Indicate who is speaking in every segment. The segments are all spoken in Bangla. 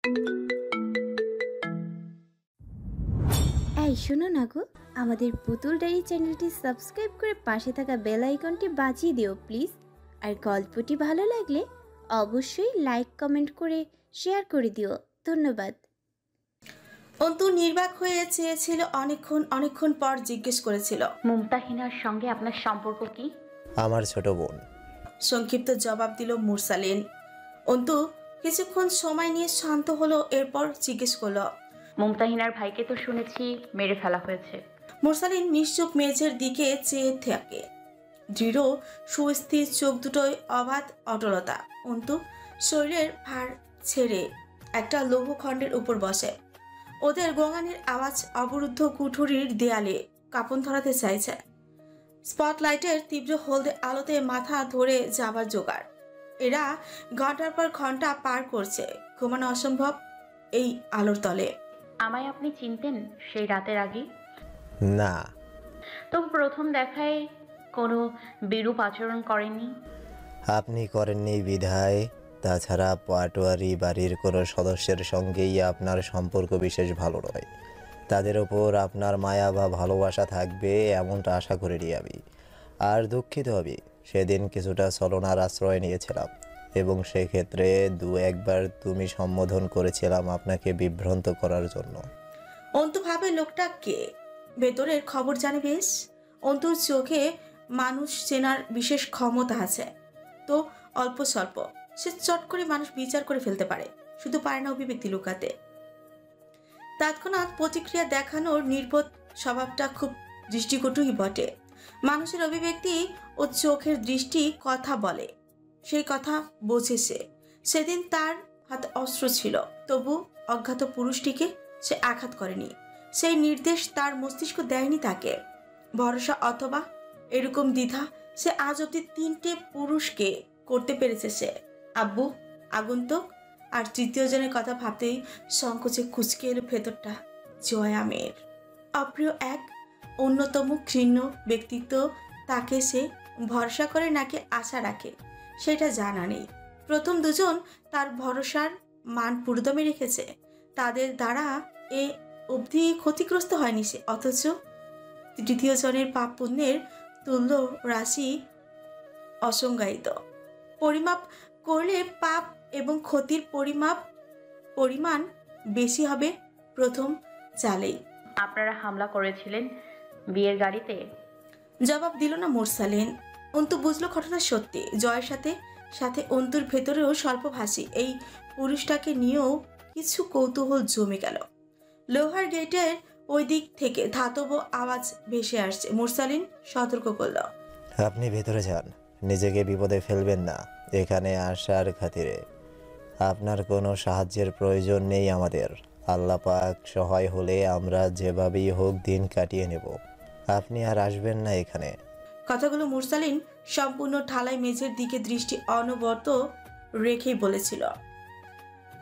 Speaker 1: এই শোনো না গো, আমাদের পুতুল ডায়েরি চ্যানেলটি সাবস্ক্রাইব করে পাশে থাকা বেল আইকনটি বাজিয়ে দিও প্লিজ। আর গল্পটি ভালো লাগলে অবশ্যই লাইক কমেন্ট করে শেয়ার করে দিও। ধন্যবাদ।
Speaker 2: অন্তু নির্বাক হয়ে চেয়েছিল, অনেকক্ষণ পর জিজ্ঞেস করেছিল,
Speaker 3: মুমতাহিনার সঙ্গে আপনার সম্পর্ক কি?
Speaker 4: আমার ছোট বোন।
Speaker 2: সংক্ষিপ্ত জবাব দিল মুরসালিন। অন্তু কিছুক্ষণ সময় নিয়ে শান্ত হলো, এরপর জিজ্ঞেস করলো,
Speaker 3: মুমতাহিনার ভাইকে তো শুনেছি মেরে ফেলা হয়েছে।
Speaker 2: মুরসালিন নিশ্চুপ মেঝের দিকে চেয়ে থাকে, দৃঢ় সুস্থির চোখ দুটোয় অবাধ অটলতা। অন্তু শরীরের ভার ছেড়ে একটা লৌহখণ্ডের উপর বসে। ওদের গোঙানির আওয়াজ অবরুদ্ধ কুঠুরির দেয়ালে কাঁপন ধরাতে চাইছে। স্পটলাইটের তীব্র হলদে আলোতে মাথা ধরে যাবার জোগাড়। এরা ঘন্টার পর ঘন্টা পার করছে, ঘুমানো অসম্ভব এই আলোর তলে।
Speaker 3: আমায় আপনি চিনতেন সেই রাতের আগে?
Speaker 4: না।
Speaker 3: তো প্রথম দেখায় কোনো বিরূপ আচরণ করেননি?
Speaker 4: আপনি করেননি বিধায়। তাছাড়া পাটোয়ারি বাড়ির কোনো সদস্যের সঙ্গেই আপনার সম্পর্ক বিশেষ ভালো নয়। তাদের ওপর আপনার মায়া বা ভালোবাসা থাকবে এমনটা আশা করিনি আমি। আর দুঃখিত আমি, সেদিন কিছুটা ছলনার আশ্রয় নিয়েছিলাম এবং সেক্ষেত্রে দু একবার তুমি সম্বোধন করেছিলাম আপনাকে বিভ্রান্ত করার জন্য।
Speaker 2: অন্তু ভাবে লোকটা কে, ভেতরের খবর জানে বেশ। অন্তুর চোখে মানুষ চেনার বিশেষ ক্ষমতা আছে তো অল্প স্বল্প। সে চট করে মানুষ বিচার করে ফেলতে পারে, শুধু পারে না অভিব্যক্তি লুকাতে। তৎক্ষণাৎ প্রতিক্রিয়া দেখানোর নির্বোধ স্বভাবটা খুব দৃষ্টিকটুই বটে। মানুষের অভিব্যক্তি ও চোখের দৃষ্টি কথা বলে, সেই কথা বোঝে। সেদিন তার হাতে অস্ত্র ছিল, তবু অজ্ঞাত পুরুষটিকে সে আঘাত করেনি। সেই নির্দেশ তার মস্তিষ্ক দেয়নি তাকে। ভরসা অথবা এরকম দ্বিধা সে আজ অব্দি 3টে পুরুষকে করতে পেরেছে সে। আব্বু, আগন্তুক আর তৃতীয় জনের কথা ভাবতেই সংকোচে কুচকে এলো ভেতরটা। জয়া মেয়ের অপ্রিয় এক অন্যতম ঘৃণ্য ব্যক্তিত্ব, তাকে সে ভরসা করে নাকি আশা রাখে সেটা জানা নেই। প্রথম দুজন তার ভরসার মান পুরোদমে রেখেছে, তাদের দ্বারা এ অবধি ক্ষতিগ্রস্ত হয়নি সে। অথচ তৃতীয় জনের পাপ পুণ্যের তুল্য রাশি অসংজ্ঞায়িত। পরিমাপ করলে পাপ এবং ক্ষতির পরিমাণ বেশি হবে প্রথম চালেই।
Speaker 3: আপনারা হামলা করেছিলেন বিয়ের গাড়িতে?
Speaker 2: জবাব দিল না মুরসালিন। অন্তু বুঝলো ঘটনা সত্যি। জয়ের সাথে সাথে অন্তুর ভেতরেও স্বল্পভাষী এই পুরুষটাকে নিয়েও কিছু কৌতূহল জমে গেল। লোহার গেটের ওই দিক থেকে ধাতব আওয়াজ ভেসে আসছে। মুরসালিন সতর্ক করল,
Speaker 4: আপনি ভেতরে যান, নিজেকে বিপদে ফেলবেন না। এখানে আসার খাতিরে আপনার কোনো সাহায্যের প্রয়োজন নেই আমাদের। আল্লাহ পাক সহায় হলে আমরা যেভাবেই হোক দিন কাটিয়ে নেব। আপনি আর আসবেন না এখানে।
Speaker 2: কথাগুলো মুরসালিন সম্পূর্ণ ঠালাই মেঝের দিকে দৃষ্টি অনবরত রেখেই বলেছিল।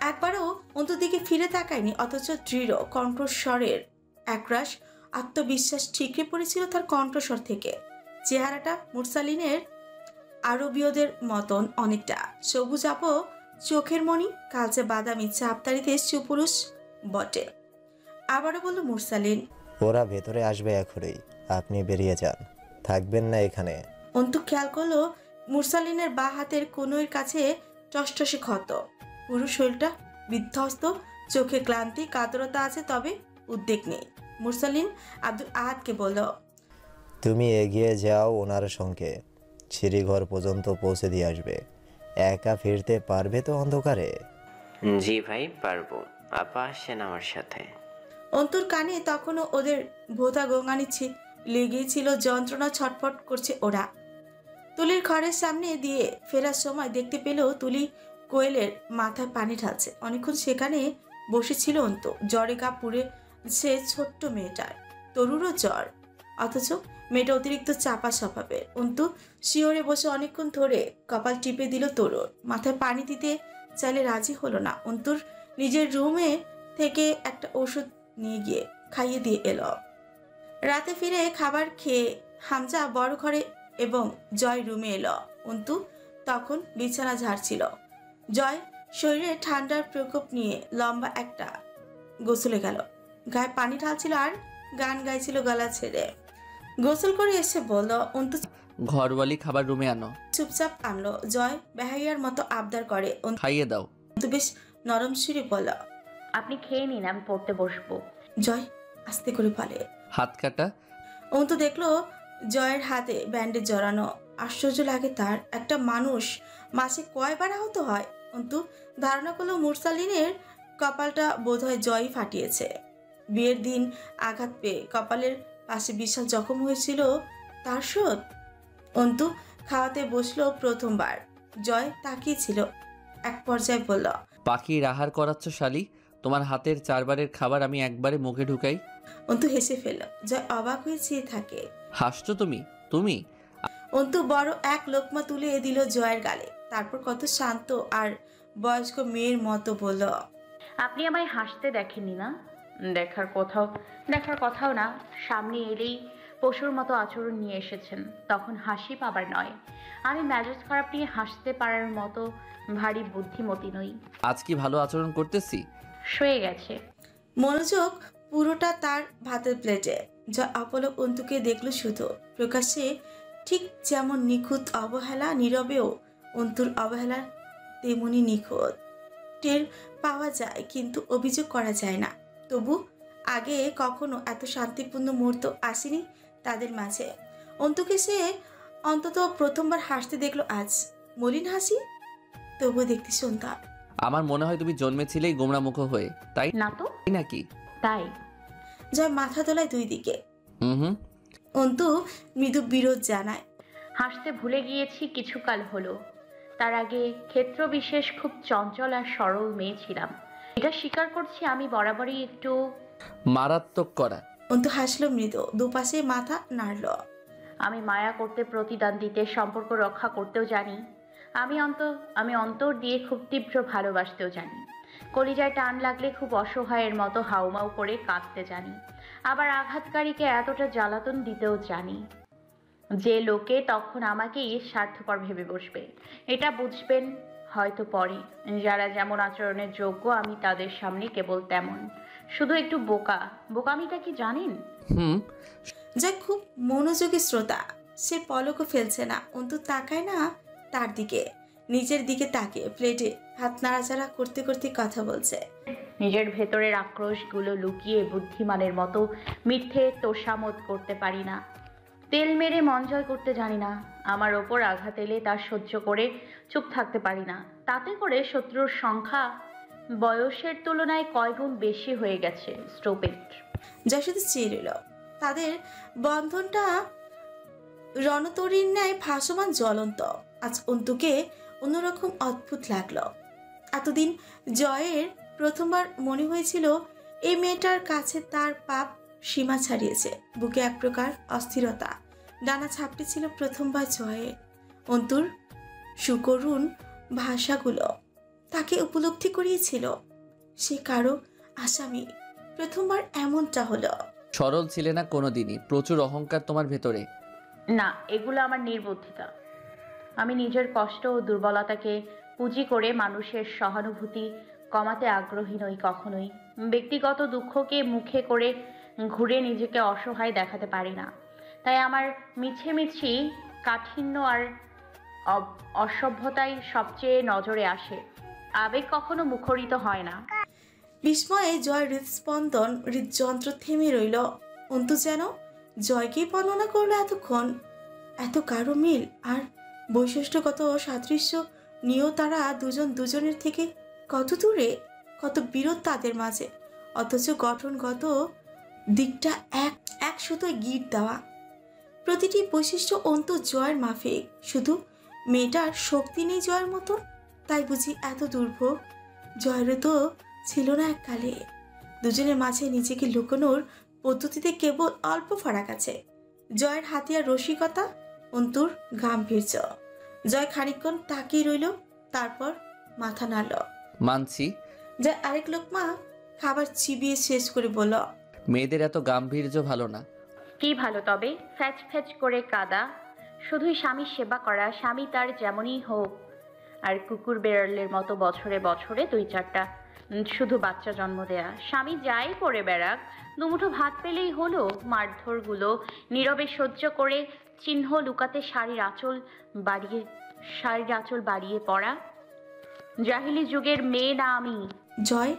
Speaker 2: একবারও অন্তর দিকে ফিরে তাকায়নি, অথচ দৃঢ় কণ্ঠস্বরের একরাশ আত্মবিশ্বাস ঠিকরে পড়েছিল তার কণ্ঠস্বর থেকে। চেহারাটা মুরসালিনের আরবীয়দের মতন অনেকটা, সবুজ আপো চোখের মণি, কালচে বাদামি চাপতারিতে সুপুরুষ বটে। আবারও বলল মুরসালিন,
Speaker 4: ওরা ভেতরে আসবে এখনই, আপনি বেরিয়ে যান, থাকবেন না এখানে।
Speaker 2: অন্তু খেয়াল করলো মুরসালিনের বা হাতের কনুইয়ের কাছে টসটসে ক্ষত, পুরো শরীরটা বিধ্বস্ত, চোখে ক্লান্তি কাতরতা আছে, তবে উদ্বেগ নেই। মুরসালিন আব্দুল আহাদকে বলল,
Speaker 4: তুমি এগিয়ে যাও ওনার সঙ্গে, সিঁড়িঘর পর্যন্ত পৌঁছে দিয়ে আসবে। একা ফিরতে পারবে তো অন্ধকারে?
Speaker 5: জি ভাই পারবো, আপা আসছেন আমার সাথে।
Speaker 2: অন্তুর কানে তখনও ওদের ভোতা গোঙানি লেগেই ছিল, যন্ত্রণা ছটফট করছে ওরা। তুলির ঘরের সামনে দিয়ে ফেরার সময় দেখতে পেল তুলি কোয়েলের মাথায় পানি ঢালছে। অনেকক্ষণ সেখানে বসেছিল অন্তু। জ্বরে গা পুড়ে সে ছোট্ট মেয়েটার, তরুরও জ্বর, অথচ মেয়েটা অতিরিক্ত চাপা স্বভাবের। অন্তু শিওরে বসে অনেকক্ষণ ধরে কপাল টিপে দিল তরুর। মাথায় পানি দিতে চাইলে রাজি হলো না। অন্তুর নিজের রুমে থেকে একটা ওষুধ নিয়ে গিয়ে খাইয়ে দিয়ে এলো। রাতে ফিরে খাবার খেয়ে হামজা বড় ঘরে এবং জয় রুমে এলো। অন্তু তখন বিছানা ঝাড়ছিল। জয় শরীরে ঠান্ডার প্রকোপ নিয়ে লম্বা একটা গোসলে গেল। গায়ে পানি ঢালছিল আর গান গাইছিল গলা ছেড়ে। গোসল করে এসে বলল, অন্তু
Speaker 6: ঘরওয়ালি খাবার রুমে আনো,
Speaker 2: চুপচাপ আনলো। জয় বেহাইয়ার মতো আবদার করে।
Speaker 6: খাইয়ে দাও।
Speaker 2: অন্তু বেশ নরম সুরে বলল,
Speaker 3: আপনি খেয়ে নিন, আমি পড়তে বসবো।
Speaker 2: জয় আস্তে করে বলে।
Speaker 6: হাত কাটা।
Speaker 2: অন্তু দেখলো জয়ের হাতে ব্যান্ডেজ জড়ানো। আশ্চর্য লাগে তার, একটা মানুষ মাসে কয়বার আহত হয়। অন্তু ধারণা করলো মুরসালিনের কপালটা বোধহয় জয়ই ফাটিয়েছে। বিয়ের দিন আঘাত পেয়ে কপালের পাশে বিশাল জখম হয়েছিল তার শোধ। অন্তু খাওয়াতে বসলো প্রথমবার। জয় তাকিয়েছিল, এক পর্যায়ে বলল,
Speaker 6: পাখির আহার করাচ্ছ শালি? তোমার হাতের 4 বারের খাবার আমি একবারে মুখে ঢুকাই।
Speaker 2: অন্তু হেসে ফেলল। জয় অবাক হয়ে চেয়ে থাকে।
Speaker 6: হাসছো তুমি? তুমি
Speaker 2: অন্তু বড় এক লোকমা তুলে দিল জয়ের গালে। তারপর কত শান্ত আর বয়স্ক মেয়ের মতো বলল,
Speaker 3: আপনি আমায় হাসতে দেখেননি না? দেখার কথাও না। সামনে এলেই পশুর মতো আচরণ নিয়ে এসেছেন, তখন হাসি পাবার নয়। আমি মেজাজ খারাপ নিয়ে হাসতে পারার মতো ভারী বুদ্ধিমতী নই।
Speaker 6: আজ কি ভালো আচরণ করতেছি?
Speaker 3: শুয়ে গেছে।
Speaker 2: মনোযোগ পুরোটা তার ভাতের প্লেটে। যা অপলক অন্তুকে দেখল শুধু। প্রকাশ্যে ঠিক যেমন নিখুঁত অবহেলা, নীরবেও অন্তুর অবহেলা তেমনি নিখুঁত। টের পাওয়া যায় কিন্তু অভিযোগ করা যায় না। তবু আগে কখনো এত শান্তিপূর্ণ মুহূর্ত আসেনি তাদের মাঝে। অন্তুকে সে অন্তত প্রথমবার হাসতে দেখলো আজ। মলিন হাসি, তবুও দেখতে সুন্দর।
Speaker 6: আমার মনে হয় তুমি জন্মেছিলেই গোমরামুখ হয়ে, তাই
Speaker 3: না তো?
Speaker 6: নাকি?
Speaker 3: তাই।
Speaker 2: জয় মাথা তোলায় দুই দিকে।
Speaker 6: হুম।
Speaker 2: অন্তু মৃদু বিরোধ জানায়।
Speaker 3: হাসতে ভুলে গিয়েছি কিছুকাল হলো। তার আগে ক্ষেত্র বিশেষ খুব চঞ্চল আর সরল মেয়ে ছিলাম। এটা স্বীকার করছি, আমি বরাবরই একটু
Speaker 6: মারাত্মক করা।
Speaker 2: অন্তু হাসলো মৃদু, দুপাশে মাথা নাড়ল।
Speaker 3: আমি মায়া করতে, প্রতিদান দিতে, সম্পর্ক রক্ষা করতেও জানি। আমি অন্তর দিয়ে খুব তীব্র ভালোবাসতেও জানি। কলিজায় টান লাগলে খুব অসহায়ের মতো হাউমাউ করে কাঁদতে জানি। আবার আঘাতকারীকে এতটা জ্বালাতন দিতেও জানি যে লোকে তখন আমাকেই স্বার্থপর ভেবে বসবে। এটা বুঝবেন হয়তো পরে। যারা যেমন আচরণের যোগ্য, আমি তাদের সামনে কেবল তেমন। শুধু একটু বোকা। বোকামিটা কি জানেন?
Speaker 6: হুম।
Speaker 2: যা খুব মনোযোগী শ্রোতা, সে পলকও ফেলছে না। অন্তু তাকায় না তার দিকে, নিজের দিকে তাকে প্লেটে হাত নাড়াচাড়া করতে করতে কথা বলছে।
Speaker 3: নিজের ভেতরের আক্রোশগুলো লুকিয়ে বুদ্ধিমানের মতো মিথ্যে তোষামত করতে পারি না। তেল মেরে মন জয় করতে জানি না। আমার ওপর আঘাত এলে তা সহ্য করে চুপ থাকতে পারি না। তাতে করে শত্রুর সংখ্যা বয়সের তুলনায় কয়গুণ বেশি হয়ে গেছে। স্টুপিড।
Speaker 2: যা শুধু চেয়ে রইল। তাদের বন্ধনটা রণতরীর ন্যায় ভাসমান, জ্বলন্ত। আজ অন্তুকে অন্যরকম অদ্ভুত লাগলো। এতদিন জয়ের প্রথমবার মনে হয়েছিল এই মেয়েটার কাছে তার পাপ সীমা ছাড়িয়েছে। বুকে এক প্রকার অস্থিরতা ডানা ছাপটি ছিল প্রথমবার জয়ের। অন্তুর সুকরুণ ভাষাগুলো তাকে উপলব্ধি করিয়েছিল সে কারো আসামি। প্রথমবার এমনটা হলো।
Speaker 6: সরল ছিলে না কোনোদিনই, প্রচুর অহংকার তোমার ভেতরে।
Speaker 3: না, এগুলো আমার নির্বুদ্ধিতা। আমি নিজের কষ্ট ও দুর্বলতাকে পুঁজি করে মানুষের সহানুভূতি কমাতে আগ্রহী নই কখনোই। ব্যক্তিগত দুঃখকে মুখে করে ঘুরে নিজেকে অসহায় দেখাতে পারি না। তাই আমার মিছিমিছি কাঠিন্য আর অসভ্যতাই সবচেয়ে নজরে আসে। আবেগ কখনো মুখরিত হয় না।
Speaker 2: বিস্ময়ে জয় হৃদস্পন্দন, হৃদযন্ত্র থেমে রইল। অন্তু যেন জয়কেই বর্ণনা করলো এতক্ষণ। এত কারো মিল আর বৈশিষ্ট্যগত সাদৃশ্য নিয়েও তারা দুজন দুজনের থেকে কত দূরে, কত বিরোধ তাদের মাঝে। অথচ গঠনগত দিকটা এক এক সুতোয় গিট দেওয়া। প্রতিটি বৈশিষ্ট্য অন্তু জয়ের মাফিক। শুধু মেয়েটার শক্তি নেই জয়ের মতো, তাই বুঝি এত দুর্ভোগ। জয়েরও তো ছিল না এককালে। দুজনের মাঝে নিজেকে লুকানোর পদ্ধতিতে কেবল অল্প ফারাক আছে। জয়ের হাতিয়ার রসিকতা, অন্তুর গাম্ভীর্য। জয় খানিকক্ষণ তাকিয়ে রইল, তারপর মাথা নাড়ল।
Speaker 6: মানছি।
Speaker 2: জয় আরেক লোকমা খাবার চিবিয়ে শেষ করে বলল,
Speaker 6: মেয়েদের এত গাম্ভীর্য ভালো না।
Speaker 3: কি ভালো তবে? ফ্যাচ ফ্যাচ করে কাদা, শুধুই স্বামীর সেবা করা। স্বামী তার যেমনই হোক আর কুকুর বেড়ালের মতো বছরে বছরে 2-4টা শুধু বাচ্চা জন্ম দেয়া। স্বামী যাই করে বেড়াক, দুমুঠো ভাত পেলেই হলো। মারধরগুলো নীরবে সহ্য করে চিহ্ন লুকাতে শাড়ির আঁচল বাড়িয়ে পড়া। জাহিলি যুগের মেয়ে না আমি।
Speaker 2: জয়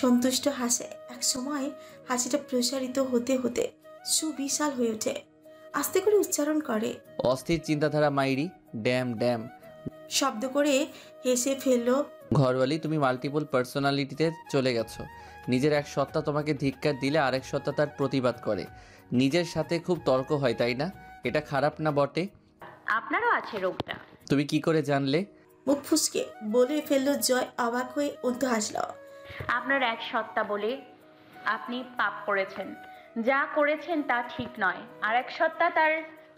Speaker 2: সন্তুষ্ট হাসে। এক সময় হাসিটা প্রসারিত হতে হতে সুবিশাল হয়ে ওঠে। আস্তে করে উচ্চারণ করে,
Speaker 6: অস্থির চিন্তাধারা মাইরি, ড্যাম ড্যাম।
Speaker 2: শব্দ করে হেসে ফেললো।
Speaker 6: ঘরওয়ালি, তুমি মাল্টিপল পার্সোনালিটিতে চলে গেছো। নিজের এক সত্তা তোমাকে ধিক্কার দিলে আরেক সত্তা তার প্রতিবাদ করে। নিজের সাথে খুব তর্ক হয়, তাই না? এটা খারাপ না বটে?
Speaker 3: আপনারও আছে রোগটা।
Speaker 6: তুমি কি করে জানলে?
Speaker 2: মুখ ফুসকে বলে ফেললো জয়। অবাক হয়ে অন্তু হাসল।
Speaker 3: আপনার এক সত্তা বলে আপনি পাপ করেছেন। যা করেছেন তা ঠিক নয়। আর এক সত্তা তার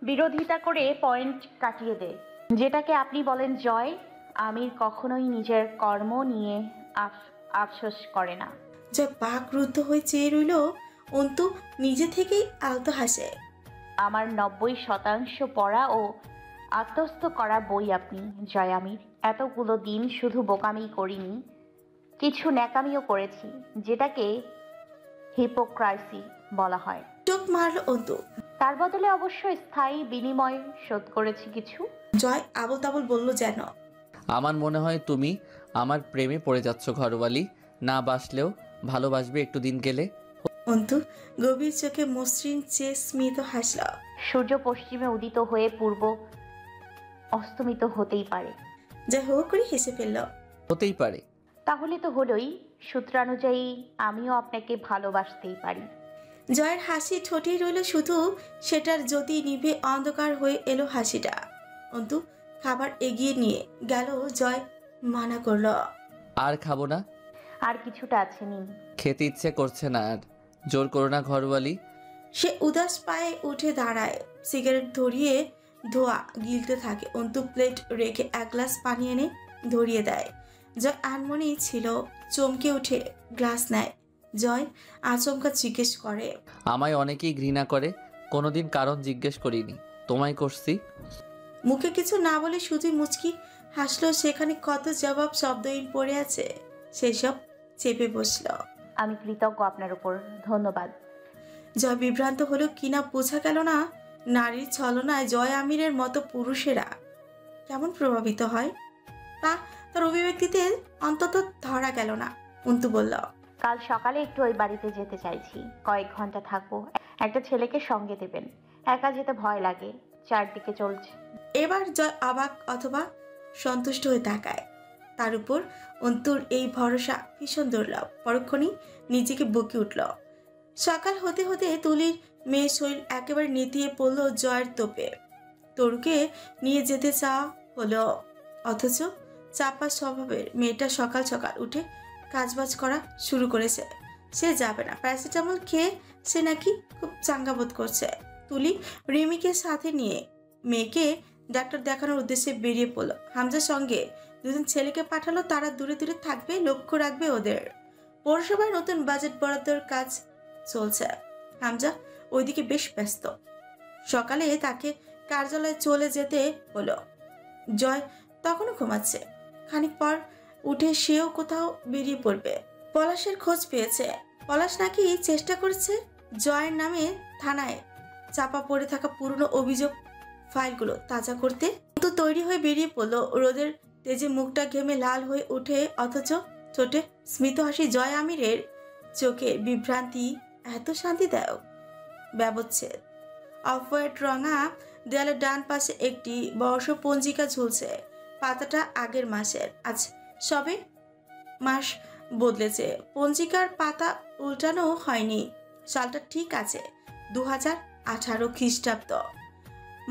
Speaker 3: বিরোধিতা করে পয়েন্ট কাটিয়ে দেয়। যেটাকে আপনি বলেন জয়। আমির কখনোই নিজের কর্ম নিয়ে আফসোস করে না।
Speaker 2: জয় বাকরুদ্ধ হয়ে চেয়ে রইল। অন্তু নিজে থেকেই আলতো হাসে।
Speaker 3: আমার 90% পড়া ও আত্মস্থ করা বই আপনি জয় আমির। এতগুলো দিন শুধু বোকামি করিনি, কিছু ন্যাকামিও করেছি, যেটাকে হিপোক্রাইসি বলা হয়।
Speaker 2: চোখ মারল অন্তু।
Speaker 3: তার বদলে অবশ্যই স্থায়ী বিনিময় শোধ করেছি কিছু।
Speaker 2: জয় আবল তাবল বলল যেন।
Speaker 6: আমার মনে হয় তুমি আমার প্রেমে পড়ে যাচ্ছ ঘরওয়ালি। না বাসলেও ভালোবাসবে একটু দিন গেলে।
Speaker 2: অন্তু গভীর চোখে মসৃণ চেয়ে স্মিত হাসল।
Speaker 3: সূর্য পশ্চিমে উদিত হয়ে পূর্ব অস্তমিত হতেই পারে।
Speaker 2: জয় হো করে হেসে ফেলল।
Speaker 6: হতেই পারে।
Speaker 3: তাহলে তো হলোই। সূত্রানুযায়ী আমিও আপনাকে ভালোবাসতেই পারি।
Speaker 2: জয়ের হাসি ঠোঁটেই রইল শুধু। সেটার জ্যোতি নিভে অন্ধকার হয়ে এলো হাসিটা। অন্তু খাবার এগিয়ে নিয়ে গেল। জয় মানা করল।
Speaker 6: আর খাবো না।
Speaker 3: আর কিছুটা আছে নিন।
Speaker 6: খেতে ইচ্ছে করছে না আর। জোর করো না ঘরওয়ালি।
Speaker 2: সে উদাস পায়ে উঠে দাঁড়ায়। সিগারেট ধরিয়ে ধোয়া গিলতে থাকে। অন্তু প্লেট রেখে এক গ্লাস পানি এনে ধরিয়ে দেয়। জয় আনমনি ছিল। চমকে উঠে গ্লাস নেয়। জয় আচমকা জিজ্ঞেস করে,
Speaker 6: আমায় অনেকেই ঘৃণা করে, কোনোদিন কারণ জিজ্ঞেস করিনি, তোমায় করছি।
Speaker 2: মুখে কিছু না বলে শুধুই মুচকি হাসলো। সেখানে কত জবাব শব্দহীন পড়ে আছে, সেসব চেপে বসল।
Speaker 3: আমি কৃতজ্ঞ আপনার উপর, ধন্যবাদ।
Speaker 2: জয় বিভ্রান্ত হলো কিনা বোঝা গেল না। নারীর ছলনায় জয় আমিরের মতো পুরুষেরা কেমন প্রভাবিত হয় তা তার অভিব্যক্তিতে অন্তত ধরা গেল না। অন্তু বলল,
Speaker 3: কাল সকালে একটু ওই বাড়িতে যেতে চাইছি। কয়েক ঘন্টা থাকবো। একটা ছেলেকে সঙ্গে দেবেন। একা যেতে ভয় লাগে, চারদিকে চলছে।
Speaker 2: এবার জয় অবাক অথবা সন্তুষ্ট হয়ে তাকায়। তার উপর অন্তুর এই ভরসা ভীষণ দুর্লভ। পরক্ষণেই নিজেকে বকে উঠল। সকাল হতে হতে তুলির মেয়ে শৈল একেবারে নেতিয়ে পড়ল জয়ের তোপে। তরুকে নিয়ে যেতে চাওয়া হলো, অথচ চাপা স্বভাবের মেয়েটা সকাল সকাল উঠে কাজবাজ করা শুরু করেছে। সে যাবে না। প্যারাসিটামল খেয়ে সে নাকি খুব চাঙ্গা বোধ করছে। তুলি রিমিকে সাথে নিয়ে মেয়েকে ডাক্তার দেখানোর উদ্দেশ্যে বেরিয়ে পড়লো। হামজার সঙ্গে দুজন ছেলেকে পাঠালো। তারা দূরে দূরে থাকবে, লক্ষ্য রাখবে ওদের। পৌরসভায় নতুন বাজেট বরাদ্দের কাজ চলছে। হামজা ওইদিকে বেশ ব্যস্ত। সকালে তাকে কার্যালয়ে চলে যেতে হলো। জয় তখনও ঘুমাচ্ছে। খানিক পর উঠে সেও কোথাও বেরিয়ে পড়বে। পলাশের খোঁজ পেয়েছে। পলাশ নাকি চেষ্টা করছে জয়ের নামে থানায় চাপা পড়ে থাকা পুরনো অভিযোগ ফাইলগুলো তাজা করতে। তো তৈরি হয়ে বেরিয়ে পড়লো। রোদের তেজে মুখটা ঘেমে লাল হয়ে ওঠে, অথচ ছোটে স্মিত হাসি। জয় আমিরের চোখে বিভ্রান্তি এত শান্তিদায়ক। ব্যবচ্ছেদ। অফ হোয়াইট রঙা দেয়ালের ডান পাশে একটি বর্ষ পঞ্জিকা ঝুলছে। পাতাটা আগের মাসের। আজ সবে মাস বদলেছে। পঞ্জিকার পাতা উল্টানো হয়নি। সালটা ঠিক আছে, 2018 খ্রিস্টাব্দ।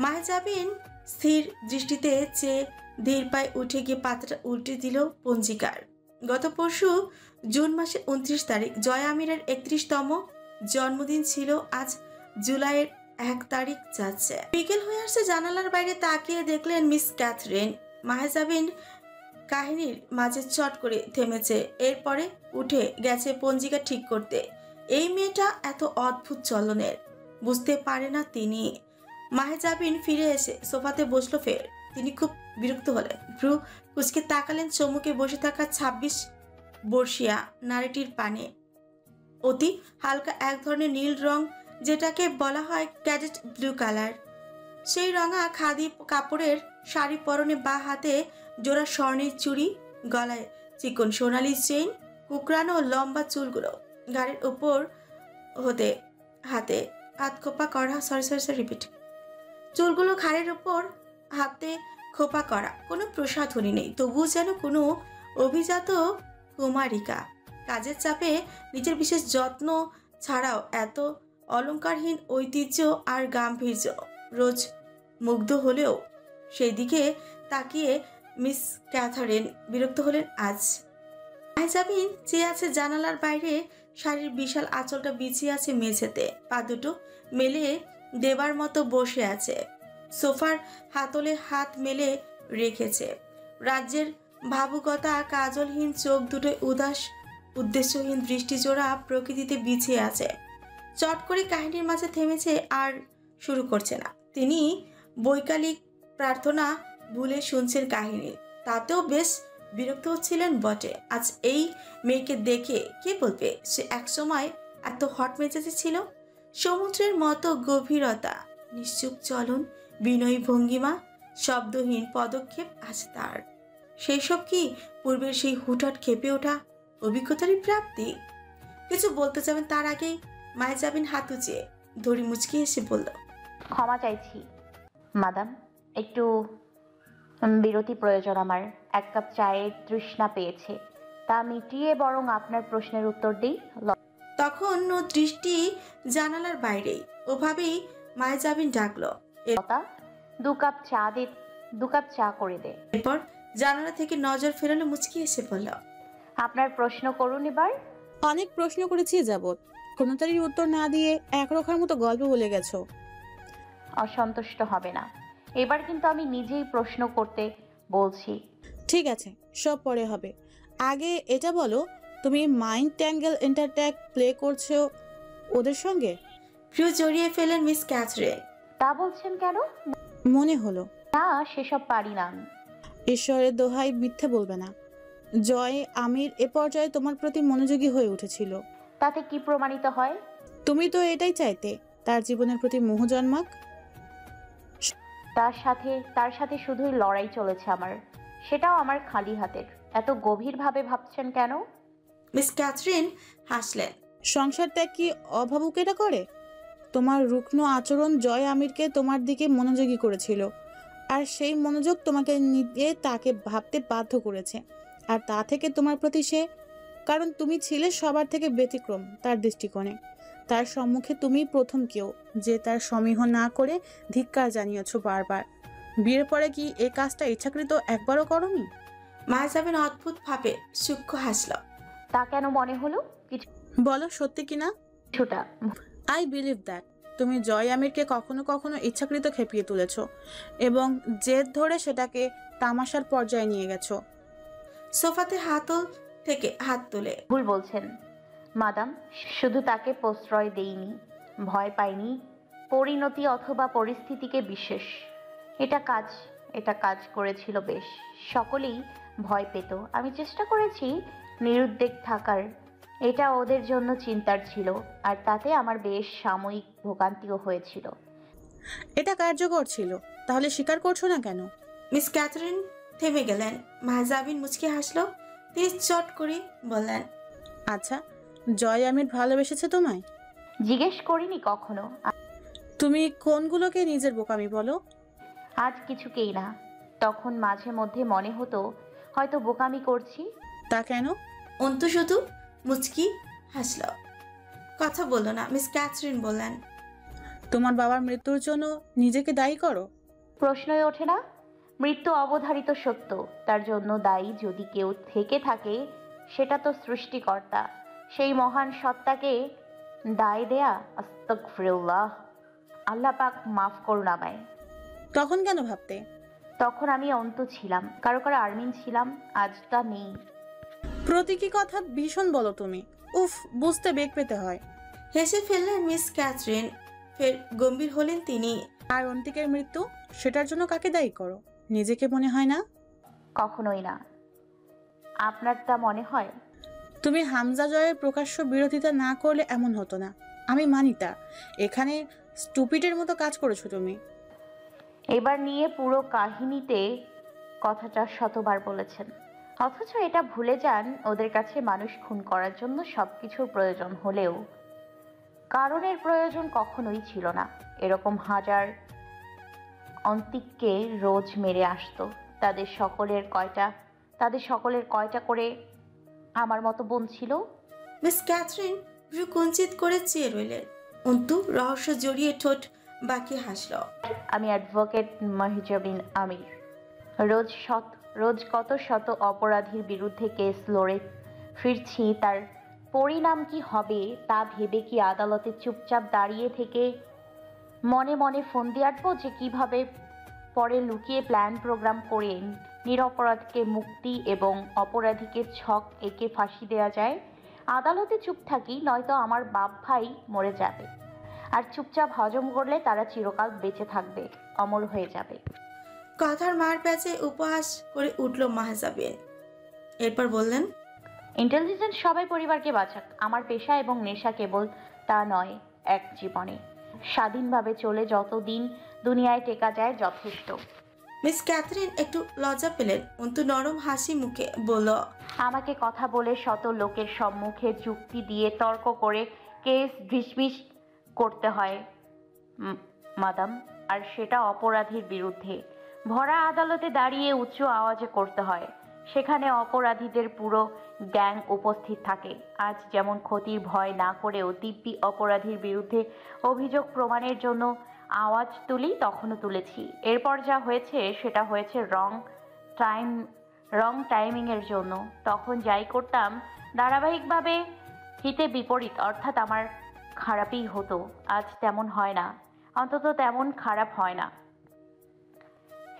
Speaker 2: মাহজাবিন স্থির দৃষ্টিতে চেয়ে ধীর পায়ে উঠে গিয়ে পাতাটা উল্টে দিল পঞ্জিকার। গত পরশু জুন মাসের 29 তারিখ জয় আমিরের 31তম জন্মদিন ছিল। আজ জুলাইয়ের 1 তারিখ যাচ্ছে। বিকেল হয়ে আসছে। জানালার বাইরে তাকিয়ে দেখলেন মিস ক্যাথরিন। মাহজাবিন কাহিনীর মাঝে চট করে থেমেছে। এরপরে উঠে গেছে পঞ্জিকা ঠিক করতে। এই মেয়েটা এত অদ্ভুত চলনের, বুঝতে পারে না তিনি। মাহজাবিন ফিরে এসে সোফাতে বসলো ফের। তিনি খুব বিরক্ত হলেন। ভ্রু কুচকে তাকালেন চমুকে বসে থাকা ২৬ বর্ষিয়া নারীটির পানে। অতি হালকা এক ধরনের নীল রং, যেটাকে বলা হয় ক্যাডেট ব্লু কালার। সেই রঙা খাদি কাপড়ের শাড়ি পরনে, বা হাতে জোড়া স্বর্ণের চুড়ি, গলায় চিকন সোনালি চেইন, কুকরানো লম্বা চুলগুলো গাড়ির উপর হতে হাতে হাত খোপা করা। রিপিট। চুলগুলো ঘাড়ের উপর হাতে খোপা করা। কোনো প্রসাধনী নেই, তবুও যেন কোনো অভিজাত কুমারিকা। কাজের চাপে নিজের বিশেষ যত্ন ছাড়াও এত অলংকারহীন ঐতিহ্য আর গাম্ভীর্য রোজ মুগ্ধ হলেও সেই দিকে তাকিয়ে মিস ক্যাথারিন বিরক্ত হলেন আজ। মাহজাবিন চেয়ে আছে জানালার বাইরে। শাড়ির বিশাল আঁচলটা বিছিয়ে আছে মেঝেতে, পা দুটো মেলে দেবার মতো বসে আছে। সোফার হাতলে হাত মেলে রেখেছে। রাজ্যের ভাবুকতা কাজলহীন চোখ দুটোয় উদাস উদ্দেশ্যহীন দৃষ্টিজোড়া প্রকৃতিতে বিছিয়ে আছে। চট করে কাহিনীর মাঝে থেমেছে আর শুরু করছে না। তিনি বৈকালিক প্রার্থনা ভুলে শুনছেন কাহিনী, তাতেও বেশ বিরক্ত হচ্ছিলেন বটে। আজ এই মেয়েকে দেখে কে বলবে সে একসময় এত হট মেজাজে ছিল? সমুদ্রের মতো গভীরতা, নিশ্চুপ চলন, বিনয়ী ভঙ্গিমা, শব্দহীন পদক্ষেপ আজ তার। সেই সব কি পূর্বের সেই হুটহাট খেপে ওঠা অভিজ্ঞতারই প্রাপ্তি? কিছু বলতে যাবেন তার আগেই মাহজাবিন হাত উঁচিয়ে ধরি মুচকি এসে বলল,
Speaker 3: ক্ষমা চাইছি মাদাম, একটু বিরতি প্রয়োজন আমার। এক কাপ চায়ের তৃষ্ণা পেয়েছে, তা মিটিয়ে বরং আপনার প্রশ্নের উত্তর দিই।
Speaker 2: তখন ও দৃষ্টি জানালার বাইরেই। ওভাবেই মাহজাবিন ডাকলো।
Speaker 3: লতা, দু কাপ চা করে দে।
Speaker 2: এরপর জানালা থেকে নজর ফেরালো, মুচকি এসে বলল,
Speaker 3: আপনার প্রশ্ন করুন এবার।
Speaker 7: অনেক প্রশ্ন করেছি যাবৎ, কোনোটারই উত্তর না দিয়ে একরোখার মতো গল্প বলে গেছো।
Speaker 3: অসন্তুষ্ট হবে না, এবার কিন্তু আমি নিজেই প্রশ্ন করতে বলছি।
Speaker 7: ঠিক আছে, সব পরে হবে। আগে এটা বলো, তুমি মাইন্ড ট্যাঙ্গেল ইন্টারট্যাক প্লে করছো ওদের সঙ্গে?
Speaker 2: প্রিয় জড়িয়ে ফেলেন মিস ক্যাথরিন।
Speaker 3: তা বলছেন কেন?
Speaker 7: মনে হলো।
Speaker 3: না, সেসব পারি না আমি।
Speaker 7: ঈশ্বরের দোহাই, মিথ্যে বলবে না। জয় আমির এ পর্যায়ে তোমার প্রতি মনোযোগী হয়ে উঠেছিল।
Speaker 3: তাতে কি প্রমাণিত হয়?
Speaker 7: তুমি তো এটাই চাইতে, তার জীবনের প্রতি মোহ জন্মাক।
Speaker 3: তার সাথে শুধুই লড়াই চলেছে আমার, সেটাও আমার খালি হাতের। এত গভীরভাবে ভাবছেন কেন?
Speaker 2: মিস ক্যাথরিন হাসলেন।
Speaker 7: সংসার ত্যাগ কি অভাবুকেরা করে? তোমার রুগ্ন আচরণ জয় আমিরকে তোমার দিকে মনোযোগী করেছিল, আর সেই মনোযোগ তোমাকে নিয়ে তাকে ভাবতে বাধ্য করেছে। আর তা থেকে তোমার প্রতি সে, কারণ তুমি ছিলে সবার থেকে ব্যতিক্রম তার দৃষ্টিকোণে। তার সম্মুখে তুমি প্রথম কেউ যে তার সমীহ না করে ধিক্কার জানিয়েছো বারবার। বিয়ের পরে কি এই কাজটা ইচ্ছাকৃত একবারও করনি?
Speaker 2: মাহজাবিন অদ্ভুত ভাবে সূক্ষ্ম হাসল।
Speaker 3: তা কেন মনে হলো?
Speaker 7: বলো সত্যি কিনা?
Speaker 3: কিছুটা।
Speaker 7: I believe that. তুমি জয় আমিরকে কখনো কখনো ইচ্ছাকৃত খেপিয়ে তুলেছ এবং জেদ ধরে সেটাকে তামাশার পর্যায়ে নিয়ে গেছো।
Speaker 2: সোফাতে হাতল থেকে হাত তুলে,
Speaker 3: ভুল বলছেন মাদাম, শুধু তাকে প্রশ্রয় দেইনি, ভয় পাইনি পরিণতি অথবা পরিস্থিতিকে বিশেষ। এটা কাজ করেছিল বেশ। সকলেই ভয় পেত, আমি চেষ্টা করেছি নিরুদ্বেগ থাকার। এটা ওদের জন্য চিন্তার ছিল, আর তাতে আমার বেশ সাময়িক ভোগান্তিও হয়েছিল।
Speaker 7: এটা কার্যকর ছিল, তাহলে স্বীকার করছো না কেন?
Speaker 2: মিস ক্যাথরিন থেমে গেলেন। মাহজাবিন মুচকি হাসলো। তিনি চট করে বললেন,
Speaker 7: আচ্ছা, জয় আমির ভালোবেসেছে তোমায়?
Speaker 3: জিজ্ঞেস করিনি কখনো।
Speaker 7: তুমি কোনগুলোকে নিজের বোকামি বলো?
Speaker 3: আজ কিছুকেই না। তখন মাঝে মধ্যে মনে হতো হয়তো বোকামি করছি।
Speaker 7: তা কেন?
Speaker 2: অন্তু শুধু মুচকি হাসল, কথা বলল না। মিস ক্যাথরিন বললেন,
Speaker 7: তোমার বাবার মৃত্যুর জন্য নিজেকে দায়ী করো?
Speaker 3: প্রশ্নই ওঠে না। মৃত্যু অবধারিত সত্য, তার জন্য দায়ী যদি কেউ থেকে থাকে সেটা তো সৃষ্টিকর্তা। সেই মহান সত্তাকে দায় দেয়া আস্তাগফিরুল্লাহ। আল্লাহ পাক মাফ করুন আমায়।
Speaker 7: তখন কেন ভাবতে?
Speaker 3: তখন আমি অন্ত ছিলাম, কারো আর্মিন ছিলাম, আজ তা নেই।
Speaker 7: প্রতীকী কথা ভীষণ বলো তুমি। উফ, বুঝতে বেগ পেতে হয়।
Speaker 2: হেসে ফেললেন মিস ক্যাথরিন। ফের গম্ভীর হলেন তিনি।
Speaker 7: আর অন্তিকের মৃত্যু, সেটার জন্য কাকে দায়ী করো? নিজেকে মনে হয় না?
Speaker 3: কখনোই না। আপনার তা মনে হয়?
Speaker 7: তুমি হামজা জয়ের প্রকাশ্য বিরোধিতা না করলে এমন হতো না। আমি মানি তা। এখানে স্টুপিডের মতো কাজ করেছো তুমি।
Speaker 3: এবার নিয়ে পুরো কাহিনীতে কথাটা শতবার বলেছেন, অথচ এটা ভুলে যান ওদের কাছে মানুষ খুন করার জন্য সবকিছুর প্রয়োজন হলেও কারণের প্রয়োজন কখনোই ছিল না। এরকম হাজার অন্তিককে রোজ মেরে আসতো। তাদের সকলের কয়টা করে আমার মতো বোন ছিল?
Speaker 2: মিস ক্যাথরিন ভ্রু কুঞ্চিত করে চেয়ে রইলেন। অন্তু রহস্য জড়িয়ে ঠোঁট বাঁকিয়ে হাসল।
Speaker 3: আমি অ্যাডভোকেট মাহিজাবিন আমির। রোজ কত শত অপরাধীর বিরুদ্ধে কেস লড়ে ফিরছি। তার পরিণাম কি হবে তা ভেবে কি আদালতে চুপচাপ দাঁড়িয়ে থেকে মনে মনে ফোন দিয়ে আঁটবো যে কিভাবে পরে লুকিয়ে প্ল্যান প্রোগ্রাম করে নিরপরাধকে মুক্তি এবং অপরাধীকে ছক এঁকে ফাঁসি দেওয়া যায়? আদালতে চুপ থাকি, নয়তো আমার বাপ ভাই মরে যাবে, আর চুপচাপ হজম করলে তারা চিরকাল বেঁচে থাকবে, অমর হয়ে যাবে।
Speaker 2: কথার মার প্যাচে উপহাস করে উঠল মাহজাবিন। এরপর বললেন,
Speaker 3: ইন্টেলিজেন্স সবাই পরিবারকে বাঁচাক। আমার পেশা এবং নেশা কেবল তা নয়, এক জীবনে স্বাধীনভাবে চলে যতদিন দুনিয়ায় টেকা যায় যথেষ্ট।
Speaker 2: মিস ক্যাথরিন একটু লজ্জা পেলেন। অন্তু নরম হাসি মুখে বলল,
Speaker 3: আমাকে কথা বলে শত লোকের সম্মুখে যুক্তি দিয়ে তর্ক করে কেস ঢিসবিস করতে হয় মাদাম, আর সেটা অপরাধীর বিরুদ্ধে। ভরা আদালতে দাঁড়িয়ে উচ্চ আওয়াজে করতে হয়। সেখানে অপরাধীদের পুরো গ্যাং উপস্থিত থাকে। আজ যেমন ক্ষতির ভয় না করেও দিব্যি অপরাধীর বিরুদ্ধে অভিযোগ প্রমাণের জন্য আওয়াজ তুলি, তখনও তুলেছি। এরপর যা হয়েছে সেটা হয়েছে রং টাইমিংয়ের জন্য। তখন যাই করতাম ধারাবাহিকভাবে হিতে বিপরীত, অর্থাৎ আমার খারাপই হতো। আজ তেমন হয় না, অন্তত তেমন খারাপ হয় না।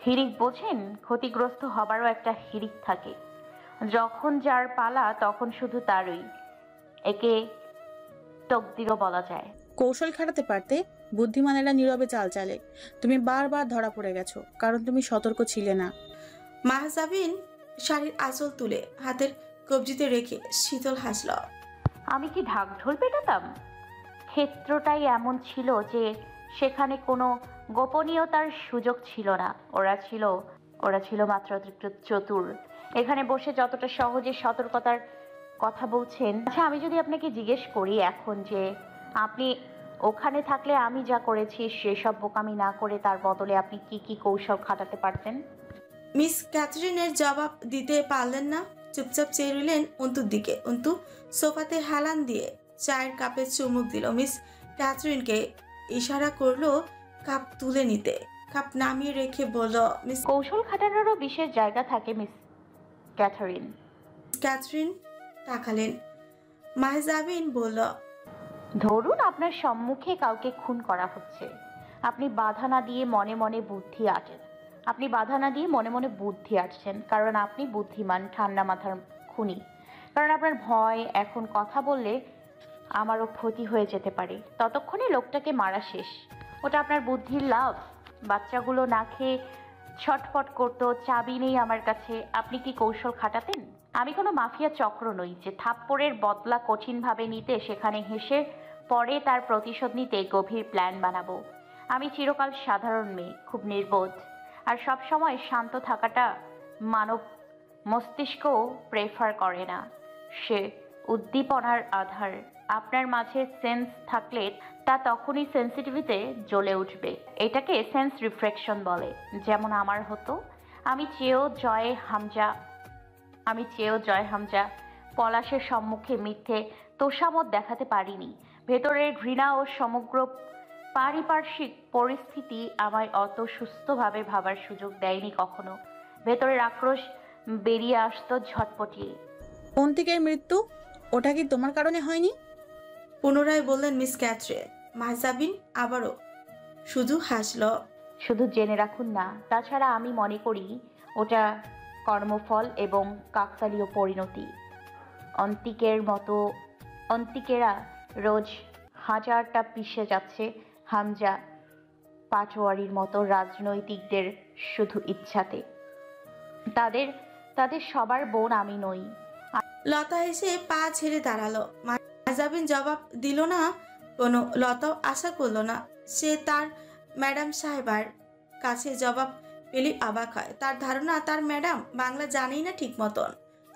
Speaker 3: হিড়িক বোঝেন? ক্ষতিগ্রস্ত হবারও একটা হিড়িক থাকে। যখন যার পালা তখন শুধু তারই। একে তকদিরও বলা যায়।
Speaker 7: কৌশল খাটাতে পারতে। বুদ্ধিমানেরা নীরবে চাল চালে। তুমি বারবার ধরা পড়ে গেছো, কারণ তুমি সতর্ক ছিলে না।
Speaker 2: মাহজাবিন শাড়ির আঁচল তুলে হাতের কবজিতে রেখে শীতল হাসল।
Speaker 3: আমি কি ঢাক ঢোল পেটাতাম? ক্ষেত্রটাই এমন ছিল যে সেখানে কোনো গোপনীয়তার সুযোগ ছিল না। ওরা ছিল মাত্রাতিরিক্ত চতুর। এখানে বসে যতটা সহজে সতর্কতার কথা বলছেন। আচ্ছা, আমি যদি আপনাকে জিজ্ঞেস করি এখন যে আপনি ওখানে থাকলে আমি যা করেছি সেসব বোকামি না করে তার বদলে আপনি কি কি কৌশল খাটাতে পারতেন?
Speaker 2: মিস ক্যাথরিনের জবাব দিতে পারলেন না। চুপচাপ চেয়ে রইলেন অন্তুর দিকে। অন্তু সোফাতে হেলান দিয়ে চায়ের কাপে চুমুক দিল। মিস ক্যাথরিনকে ইশারা করলো কাপ তুলে নিতে। কাপ নামিয়ে রেখে বলল, মিস
Speaker 3: কৌশল খাটানোরও বিশেষ জায়গা থাকে মিস ক্যাথরিন।
Speaker 2: ক্যাথরিন তাকালেন। মাহজাবিন বলল,
Speaker 3: ধরুন আপনার সম্মুখে কাউকে খুন করা হচ্ছে। আপনি বাধা না দিয়ে মনে মনে বুদ্ধি আটছেন, কারণ আপনি বুদ্ধিমান, ঠান্ডা মাথার খুনি। কারণ আপনার ভয় এখন কথা বললে আমারও ক্ষতি হয়ে যেতে পারে। ততক্ষণে লোকটাকে মারা শেষ। ওটা আপনার বুদ্ধির লাভ। বাচ্চাগুলো না খেয়ে ছটফট করতো, চাবি নেই আমার কাছে। আপনি কি কৌশল খাটাতেন? আমি কোনো মাফিয়া চক্র নই যে থাপ্পড়ের বদলা কঠিনভাবে নিতে, সেখানে হেসে পরে তার প্রতিশোধ নিতে গভীর প্ল্যান বানাবো। আমি চিরকাল সাধারণ মেয়ে, খুব নির্বোধ, আর সব সময় শান্ত থাকাটা মানব মস্তিষ্কও প্রেফার করে না। সে উদ্দীপনার আধার। আপনার মাঝে সেন্স থাকলে তা তখনই সেন্সিটিভিতে জ্বলে উঠবে। এটাকে সেন্স রিফ্লেকশন বলে, যেমন আমার হতো। আমি চেয়েও জয় হামজা পলাশের সম্মুখে মিথ্যে তোষামত দেখাতে পারিনি। ভেতরের ঘৃণা ও সমগ্র পারিপার্শ্বিক পরিস্থিতি আমায় অত সুস্থভাবে ভাবার সুযোগ দেয়নি কখনো। ভেতরের আক্রোশ বেরিয়ে আসতো ঝটপটিয়ে।
Speaker 7: অন্তিকের মৃত্যু, ওটা কি তোমার কারণে হয়নি?
Speaker 2: পুনরায় বললেন মিস ক্যাথরিন। মাহজাবিন আবারও শুধু হাসল।
Speaker 3: শুধু জেনে রাখুন না, তাছাড়া আমি মনে করি ওটা কর্মফল এবং কাকতালীয় পরিণতি। অন্তিকেরা রোজ হাজারটা পিষে যাচ্ছে হামজা পাটোয়ারির মতো রাজনৈতিকদের শুধু ইচ্ছাতে। তাদের তাদের সবার বোন আমি নই।
Speaker 2: লতা এসে পা ছেড়ে দাঁড়ালো। মাহজাবিন জবাব দিল না, কোনো লতাও আশা করলো না। সে তার ম্যাডাম সাহেবার কাছে জবাব পেলে অবাক হয়। তার ধারণা তার ম্যাডাম বাংলা জানেই না ঠিক মতন,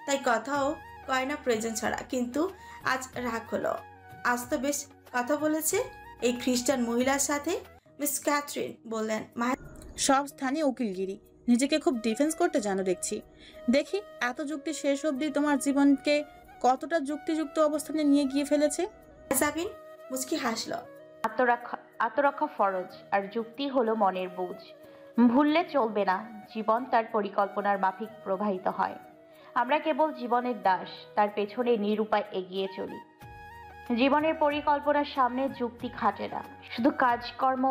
Speaker 2: তাই কথাও কয় না প্রয়োজন ছাড়া। কিন্তু আজ রাগ হলো। আজ তো বেশ কথা বলেছে এই খ্রিস্টান মহিলার সাথে। মিস ক্যাথরিন বললেন,
Speaker 7: সব স্থানে উকিলগিরি, নিজেকে খুব ডিফেন্স করতে জানো দেখছি। দেখি এত যুক্তি শেষ অবধি তোমার জীবনকে কতটা যুক্তিযুক্ত অবস্থানে নিয়ে গিয়ে ফেলেছে।
Speaker 2: মাহজাবিন মুচকি হাসলো।
Speaker 3: আত্মরক্ষা ফরজ, আর যুক্তি হলো মনের বুঝ। ভুললে চলবে না, জীবন তার পরিকল্পনার মাফিক প্রবাহিত হয়। আমরা কেবল জীবনের দাস, তার পেছনে নিরুপায় এগিয়ে চলি। জীবনের পরিকল্পনার সামনে যুক্তি খাটে না, শুধু কাজকর্ম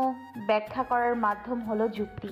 Speaker 3: ব্যাখ্যা করার মাধ্যম হলো যুক্তি।